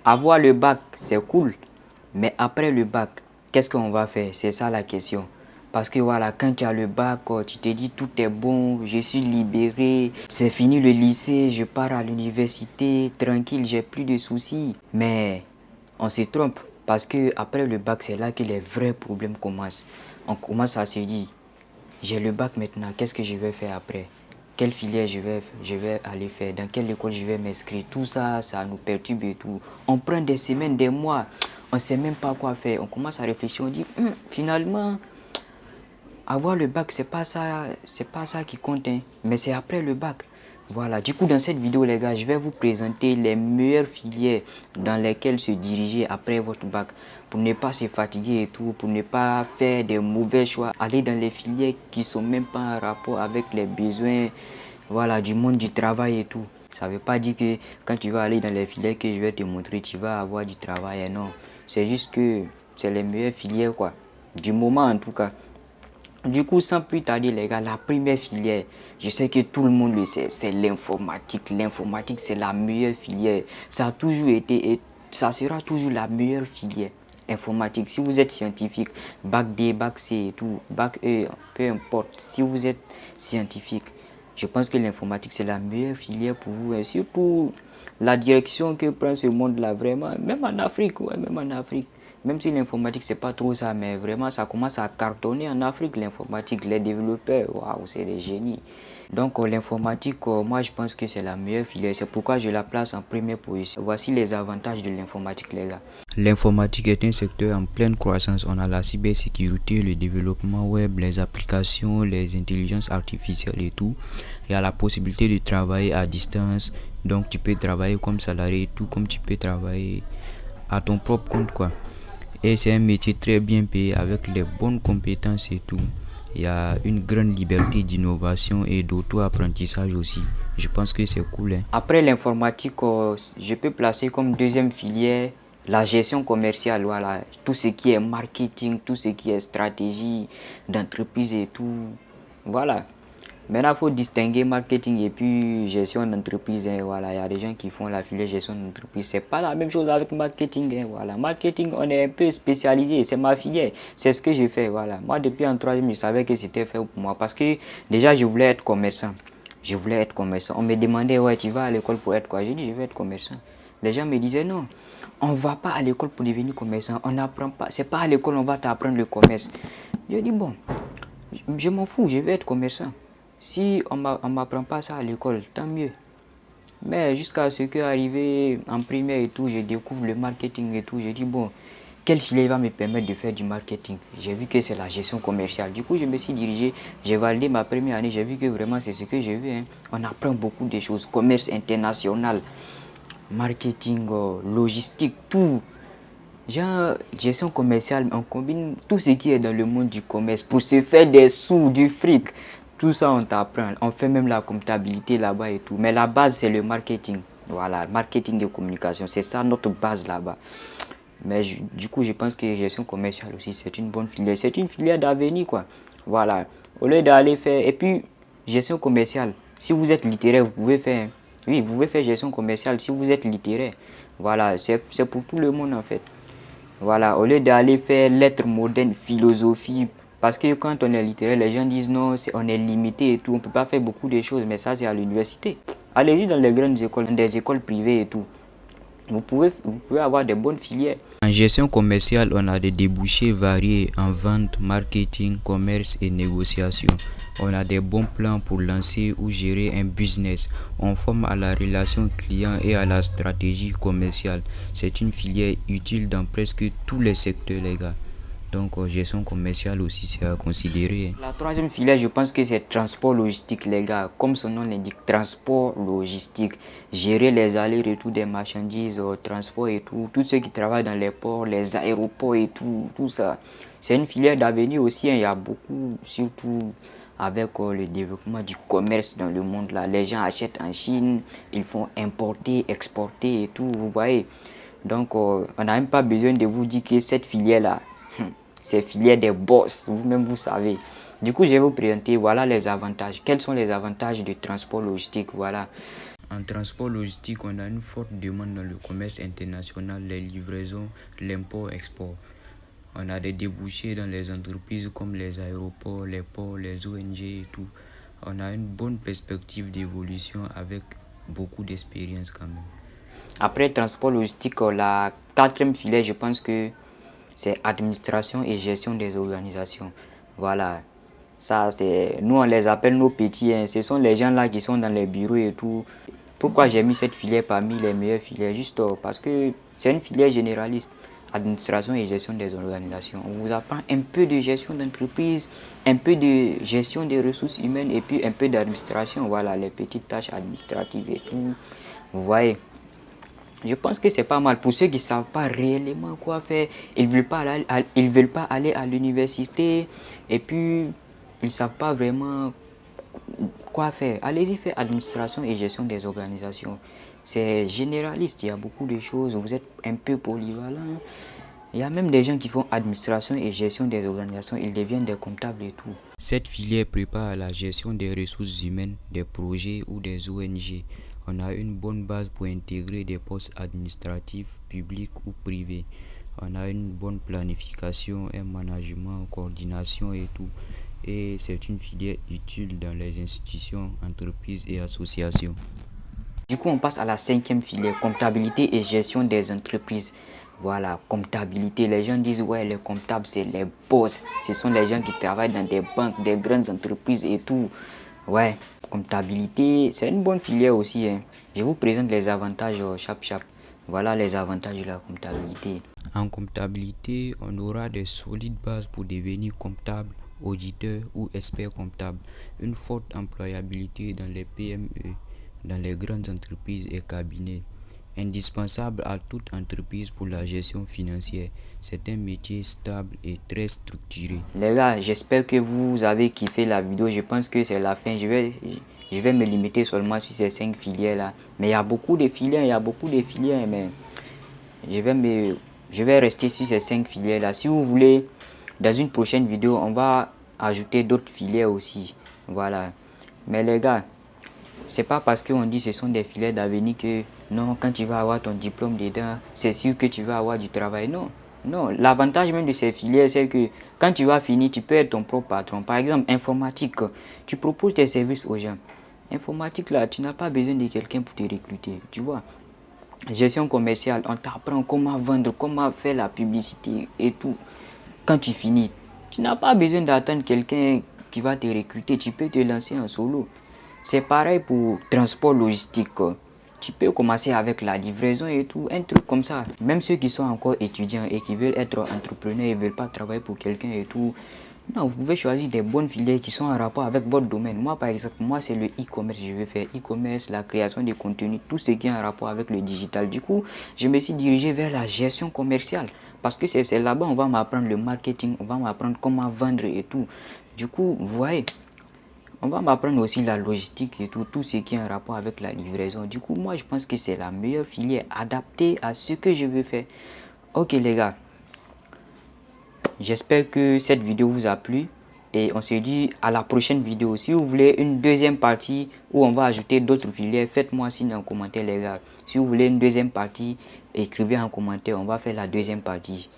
Avoir le bac, c'est cool. Mais après le bac, qu'est-ce qu'on va faire? C'est ça la question. Parce que voilà, quand tu as le bac, tu te dis tout est bon, je suis libéré, c'est fini le lycée, je pars à l'université, tranquille, j'ai plus de soucis. Mais on se trompe parce que après le bac, c'est là que les vrais problèmes commencent. On commence à se dire, j'ai le bac maintenant, qu'est-ce que je vais faire après? Quelle filière je vais aller faire? Dans quelle école je vais m'inscrire? Tout ça, ça nous perturbe et tout. On prend des semaines, des mois, on ne sait même pas quoi faire. On commence à réfléchir, on dit, finalement, avoir le bac, c'est pas ça qui compte, hein. Mais c'est après le bac. Voilà, du coup dans cette vidéo les gars, je vais vous présenter les meilleures filières dans lesquelles se diriger après votre bac. Pour ne pas se fatiguer et tout, pour ne pas faire des mauvais choix. Aller dans les filières qui sont même pas en rapport avec les besoins, voilà, du monde du travail et tout. Ça veut pas dire que quand tu vas aller dans les filières que je vais te montrer, tu vas avoir du travail, non. C'est juste que c'est les meilleures filières quoi, du moment en tout cas. Du coup, sans plus tarder, les gars, la première filière, je sais que tout le monde le sait, c'est l'informatique. L'informatique, c'est la meilleure filière. Ça a toujours été et ça sera toujours la meilleure filière. Informatique, si vous êtes scientifique, bac D, bac C et tout, bac E, peu importe, si vous êtes scientifique, je pense que l'informatique, c'est la meilleure filière pour vous. Et surtout, la direction que prend ce monde-là, vraiment, même en Afrique, ouais, même en Afrique. Même si l'informatique, c'est pas trop ça, mais vraiment, ça commence à cartonner en Afrique, l'informatique. Les développeurs, waouh, c'est des génies. Donc, l'informatique, moi, je pense que c'est la meilleure filière. C'est pourquoi je la place en première position. Voici les avantages de l'informatique, les gars. L'informatique est un secteur en pleine croissance. On a la cybersécurité, le développement web, les applications, les intelligences artificielles et tout. Il y a la possibilité de travailler à distance. Donc, tu peux travailler comme salarié et tout, comme tu peux travailler à ton propre compte, quoi. Et c'est un métier très bien payé avec les bonnes compétences et tout. Il y a une grande liberté d'innovation et d'auto-apprentissage aussi. Je pense que c'est cool, hein. Après l'informatique, je peux placer comme deuxième filière la gestion commerciale. Voilà, tout ce qui est marketing, tout ce qui est stratégie d'entreprise et tout. Voilà. Maintenant, il faut distinguer marketing et puis gestion d'entreprise, hein. Voilà, il y a des gens qui font la filière gestion d'entreprise. C'est pas la même chose avec marketing, hein. Voilà, marketing, on est un peu spécialisé. C'est ma filière. C'est ce que je fais. Voilà. Moi, depuis en troisième, je savais que c'était fait pour moi parce que déjà, je voulais être commerçant. Je voulais être commerçant. On me demandait, ouais, tu vas à l'école pour être quoi? J'ai dit, je vais être commerçant. Les gens me disaient, non, on ne va pas à l'école pour devenir commerçant. On n'apprend pas. C'est pas à l'école on va t'apprendre le commerce. Je dis, bon, je m'en fous, je vais être commerçant. Si on ne m'apprend pas ça à l'école, tant mieux. Mais jusqu'à ce qu'arrivé en primaire et tout, je découvre le marketing et tout. Je dis, bon, quelle filière va me permettre de faire du marketing? J'ai vu que c'est la gestion commerciale. Du coup, je me suis dirigé, j'ai validé ma première année. J'ai vu que vraiment c'est ce que je veux, hein. On apprend beaucoup de choses. Commerce international, marketing, logistique, tout. Genre, gestion commerciale, on combine tout ce qui est dans le monde du commerce pour se faire des sous, du fric. Tout ça, on t'apprend. On fait même la comptabilité là-bas et tout. Mais la base, c'est le marketing. Voilà, marketing et communication. C'est ça notre base là-bas. Mais du coup, je pense que gestion commerciale aussi, c'est une bonne filière. C'est une filière d'avenir, quoi. Voilà. Au lieu d'aller faire. Et puis, gestion commerciale. Si vous êtes littéraire, vous pouvez faire. Oui, vous pouvez faire gestion commerciale si vous êtes littéraire. Voilà, c'est pour tout le monde en fait. Voilà, au lieu d'aller faire lettres modernes, philosophie, parce que quand on est littéraire, les gens disent non, on est limité et tout, on ne peut pas faire beaucoup de choses, mais ça c'est à l'université. Allez-y dans les grandes écoles, dans des écoles privées et tout. Vous pouvez avoir des bonnes filières. En gestion commerciale, on a des débouchés variés en vente, marketing, commerce et négociation. On a des bons plans pour lancer ou gérer un business. On forme à la relation client et à la stratégie commerciale. C'est une filière utile dans presque tous les secteurs, les gars. Donc, gestion commerciale aussi, c'est à considérer. La troisième filière, je pense que c'est transport logistique, les gars. Comme son nom l'indique, transport logistique. Gérer les allers-retours des marchandises, transport et tout. Tous ceux qui travaillent dans les ports, les aéroports et tout, tout ça. C'est une filière d'avenir aussi, hein. Il y a beaucoup, surtout avec le développement du commerce dans le monde là. Les gens achètent en Chine, ils font importer, exporter et tout, vous voyez. Donc, on n'a même pas besoin de vous dire que cette filière-là, c'est filière des boss, vous-même vous savez. Du coup, je vais vous présenter, voilà les avantages. Quels sont les avantages du transport logistique? Voilà. En transport logistique, on a une forte demande dans le commerce international, les livraisons, l'import-export. On a des débouchés dans les entreprises comme les aéroports, les ports, les ONG et tout. On a une bonne perspective d'évolution avec beaucoup d'expérience quand même. Après transport logistique, la quatrième filière, je pense que c'est administration et gestion des organisations. Voilà. Ça, c'est, nous, on les appelle nos petits, hein. Ce sont les gens là qui sont dans les bureaux et tout. Pourquoi j'ai mis cette filière parmi les meilleures filières? Juste parce que c'est une filière généraliste. Administration et gestion des organisations. On vous apprend un peu de gestion d'entreprise, un peu de gestion des ressources humaines et puis un peu d'administration. Voilà, les petites tâches administratives et tout. Vous voyez. Je pense que c'est pas mal pour ceux qui ne savent pas réellement quoi faire. Ils veulent pas aller à l'université et puis ils ne savent pas vraiment quoi faire. Allez-y faire administration et gestion des organisations. C'est généraliste, il y a beaucoup de choses. Vous êtes un peu polyvalent. Il y a même des gens qui font administration et gestion des organisations. Ils deviennent des comptables et tout. Cette filière prépare à la gestion des ressources humaines, des projets ou des ONG. On a une bonne base pour intégrer des postes administratifs, publics ou privés. On a une bonne planification, un management, coordination et tout. Et c'est une filière utile dans les institutions, entreprises et associations. Du coup, on passe à la cinquième filière, comptabilité et gestion des entreprises. Voilà, comptabilité. Les gens disent, ouais, les comptables, c'est les boss. Ce sont les gens qui travaillent dans des banques, des grandes entreprises et tout. Ouais, comptabilité, c'est une bonne filière aussi, hein. Je vous présente les avantages, chap chap. Voilà les avantages de la comptabilité. En comptabilité, on aura des solides bases pour devenir comptable, auditeur ou expert comptable. Une forte employabilité dans les PME, dans les grandes entreprises et cabinets. Indispensable à toute entreprise pour la gestion financière. C'est un métier stable et très structuré. Les gars, j'espère que vous avez kiffé la vidéo. Je pense que c'est la fin. Je vais me limiter seulement sur ces 5 filières là. Mais il y a beaucoup de filières, mais je vais me, je vais rester sur ces 5 filières là. Si vous voulez, dans une prochaine vidéo, on va ajouter d'autres filières aussi. Voilà. Mais les gars, c'est pas parce qu'on dit que ce sont des filières d'avenir que non, quand tu vas avoir ton diplôme dedans, c'est sûr que tu vas avoir du travail. Non, non. L'avantage même de ces filières, c'est que quand tu vas finir, tu peux être ton propre patron. Par exemple, informatique, tu proposes tes services aux gens. Informatique là, tu n'as pas besoin de quelqu'un pour te recruter, tu vois. Gestion commerciale, on t'apprend comment vendre, comment faire la publicité et tout. Quand tu finis, tu n'as pas besoin d'attendre quelqu'un qui va te recruter, tu peux te lancer en solo. C'est pareil pour transport logistique. Tu peux commencer avec la livraison et tout, un truc comme ça. Même ceux qui sont encore étudiants et qui veulent être entrepreneurs et ne veulent pas travailler pour quelqu'un et tout. Non, vous pouvez choisir des bonnes filières qui sont en rapport avec votre domaine. Moi, par exemple, moi, c'est le e-commerce. Je vais faire e-commerce, la création de contenu, tout ce qui est en rapport avec le digital. Du coup, je me suis dirigé vers la gestion commerciale. Parce que c'est là-bas, on va m'apprendre le marketing, on va m'apprendre comment vendre et tout. Du coup, vous voyez, on va m'apprendre aussi la logistique et tout, tout ce qui est en rapport avec la livraison. Du coup, moi, je pense que c'est la meilleure filière adaptée à ce que je veux faire. Ok, les gars. J'espère que cette vidéo vous a plu et on se dit à la prochaine vidéo. Si vous voulez une deuxième partie où on va ajouter d'autres filières, faites-moi signe en commentaire les gars. Si vous voulez une deuxième partie, écrivez en commentaire, on va faire la deuxième partie.